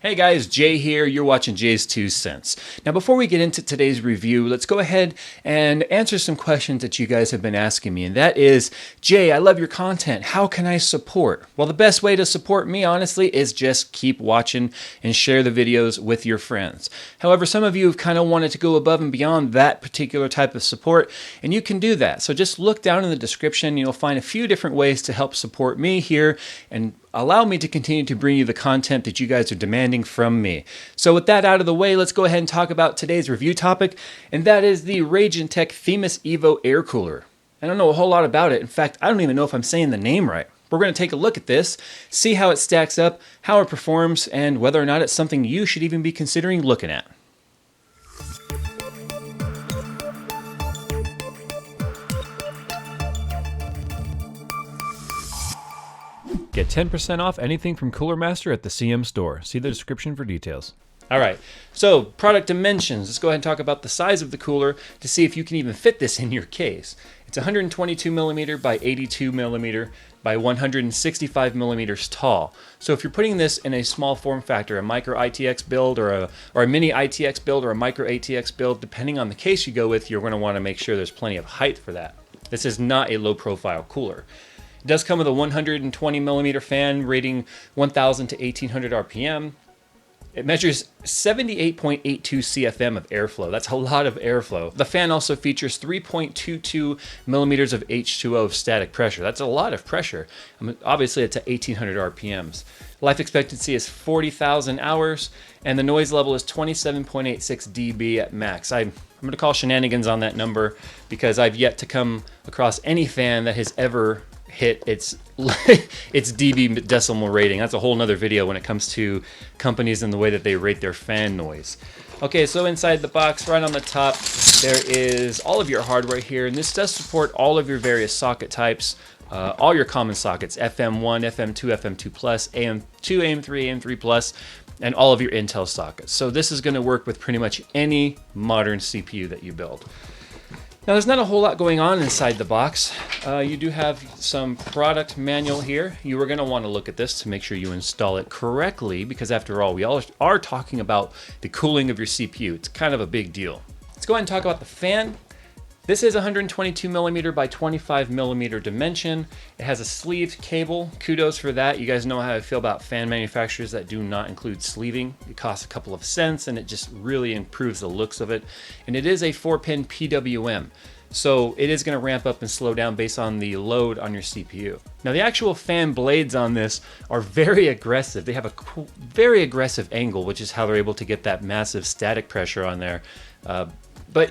Hey guys, Jay here. You're watching JayzTwoCents. Now before we get into today's review, let's go ahead and answer some questions that you guys have been asking me. And that is, Jay, I love your content. How can I support? Well, the best way to support me, honestly, is just keep watching and share the videos with your friends. However, some of you have kind of wanted to go above and beyond that particular type of support, and you can do that. So just look down in the description. You'll find a few different ways to help support me here and allow me to continue to bring you the content that you guys are demanding from me. So with that out of the way, let's go ahead and talk about today's review topic, and that is the Rajintek Themis EVO air cooler. I don't know a whole lot about it. In fact, I don't even know if I'm saying the name right. We're going to take a look at this, see how it stacks up, how it performs, and whether or not it's something you should even be considering looking at. Get 10% off anything from Cooler Master at the CM store. See the description for details. All right, so product dimensions. Let's go ahead and talk about the size of the cooler to see if you can even fit this in your case. It's 122 millimeter by 82 millimeter by 165 millimeters tall. So if you're putting this in a small form factor, a micro ITX build or a mini ITX build or a micro ATX build, depending on the case you go with, you're going to want to make sure there's plenty of height for that. This is not a low profile cooler. It does come with a 120 millimeter fan rating 1000 to 1800 RPM. It measures 78.82 CFM of airflow. That's a lot of airflow. The fan also features 3.22 millimeters of H2O of static pressure. That's a lot of pressure. I mean, obviously it's at 1800 RPMs. Life expectancy is 40,000 hours, and the noise level is 27.86 dB at max. I'm going to call shenanigans on that number because I've yet to come across any fan that has ever hit its dB decimal rating. That's a whole nother video when it comes to companies and the way that they rate their fan noise. Okay, so inside the box, right on the top, there is all of your hardware here, and this does support all of your various socket types, all your common sockets, FM1, FM2, FM2+, AM2, AM3, AM3+, and all of your Intel sockets. So this is going to work with pretty much any modern CPU that you build. Now there's not a whole lot going on inside the box. You do have some product manual here. You are going to want to look at this to make sure you install it correctly, because after all, we all are talking about the cooling of your CPU. It's kind of a big deal. Let's go ahead and talk about the fan. This is 122 millimeter by 25 millimeter dimension. It has a sleeved cable. Kudos for that. You guys know how I feel about fan manufacturers that do not include sleeving. It costs a couple of cents and it just really improves the looks of it. And it is a 4-pin PWM. So it is going to ramp up and slow down based on the load on your CPU. Now the actual fan blades on this are very aggressive. They have a very aggressive angle, which is how they're able to get that massive static pressure on there. But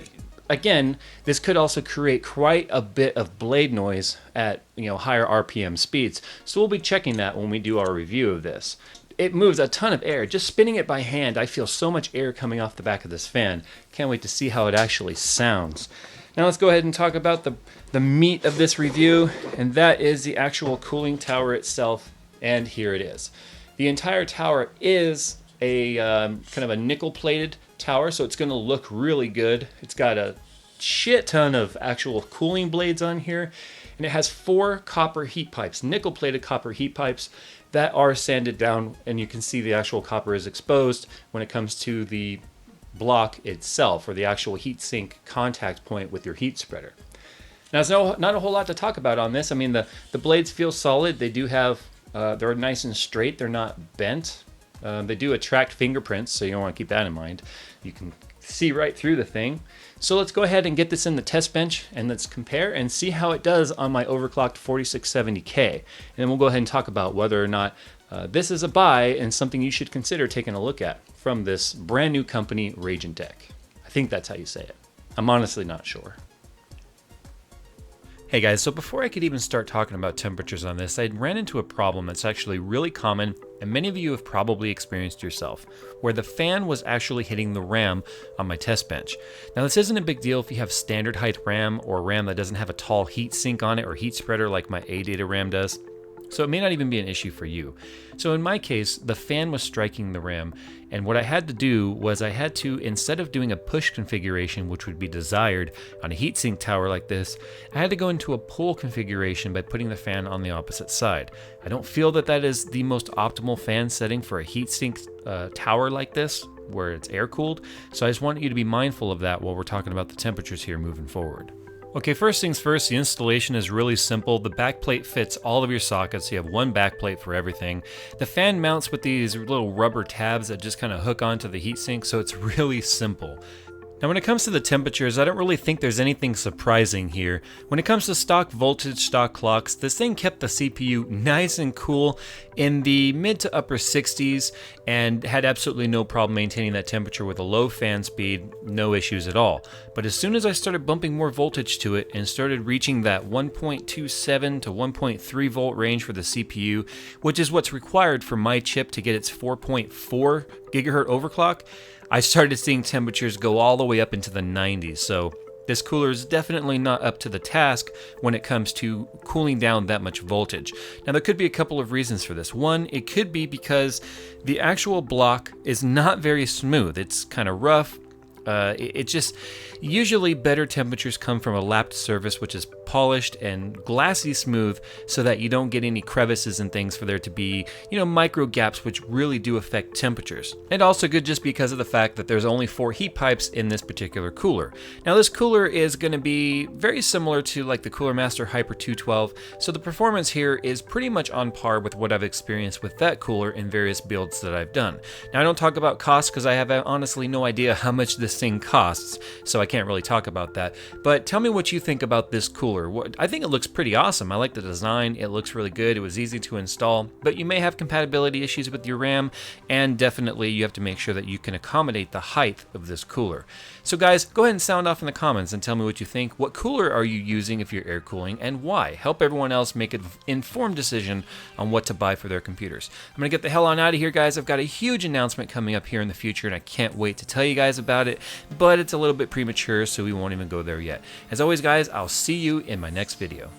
again, this could also create quite a bit of blade noise at higher RPM speeds. So we'll be checking that when we do our review of this. It moves a ton of air. Just spinning it by hand, I feel so much air coming off the back of this fan. Can't wait to see how it actually sounds. Now let's go ahead and talk about the meat of this review, and that is the actual cooling tower itself, and here it is. The entire tower is a kind of a nickel-plated tower, so it's going to look really good. It's got a shit ton of actual cooling blades on here, and it has 4 copper heat pipes, nickel-plated copper heat pipes that are sanded down, and you can see the actual copper is exposed when it comes to the block itself, or the actual heat sink contact point with your heat spreader. Now, there's not a whole lot to talk about on this. I mean, the blades feel solid. They do have, they're nice and straight. They're not bent. They do attract fingerprints, so you want to keep that in mind. You can see right through the thing. So let's go ahead and get this in the test bench, and let's compare and see how it does on my overclocked 4670K. And then we'll go ahead and talk about whether or not this is a buy and something you should consider taking a look at from this brand new company, Rajintek. I think that's how you say it. I'm honestly not sure. Hey guys, so before I could even start talking about temperatures on this, I ran into a problem that's actually really common, and many of you have probably experienced yourself, where the fan was actually hitting the RAM on my test bench. Now this isn't a big deal if you have standard height RAM or RAM that doesn't have a tall heat sink on it or heat spreader like my ADATA RAM does. so it may not even be an issue for you. So in my case, the fan was striking the RAM, and what I had to do was I had to, instead of doing a push configuration, which would be desired on a heatsink tower like this, I had to go into a pull configuration by putting the fan on the opposite side. I don't feel that that is the most optimal fan setting for a heatsink tower like this, where it's air cooled, so I just want you to be mindful of that while we're talking about the temperatures here moving forward. Okay, first things first, the installation is really simple. The backplate fits all of your sockets. You have one backplate for everything. The fan mounts with these little rubber tabs that just kind of hook onto the heatsink, so it's really simple. Now when it comes to the temperatures, I don't really think there's anything surprising here. When it comes to stock voltage, stock clocks, this thing kept the CPU nice and cool in the mid to upper 60s and had absolutely no problem maintaining that temperature with a low fan speed, no issues at all. But as soon as I started bumping more voltage to it and started reaching that 1.27 to 1.3 volt range for the CPU, which is what's required for my chip to get its 4.4 gigahertz overclock, I started seeing temperatures go all the way up into the 90s, so this cooler is definitely not up to the task when it comes to cooling down that much voltage. Now there could be a couple of reasons for this. One, it could be because the actual block is not very smooth. It's kind of rough. Usually better temperatures come from a lapped surface, which is polished and glassy smooth, so that you don't get any crevices and things for there to be, micro gaps, which really do affect temperatures. And also good just because of the fact that there's only 4 heat pipes in this particular cooler. Now this cooler is going to be very similar to like the Cooler Master Hyper 212, so the performance here is pretty much on par with what I've experienced with that cooler in various builds that I've done. Now I don't talk about cost because I have honestly no idea how much this thing costs, so I can't really talk about that. But tell me what you think about this cooler. I think it looks pretty awesome. I like the design. It looks really good. It was easy to install, but you may have compatibility issues with your RAM, and definitely you have to make sure that you can accommodate the height of this cooler. So guys, go ahead and sound off in the comments and tell me what you think. What cooler are you using if you're air cooling, and why? Help everyone else make an informed decision on what to buy for their computers. I'm gonna get the hell on out of here, guys. I've got a huge announcement coming up here in the future, and I can't wait to tell you guys about it, but it's a little bit premature, so we won't even go there yet. As always, guys, I'll see you in my next video.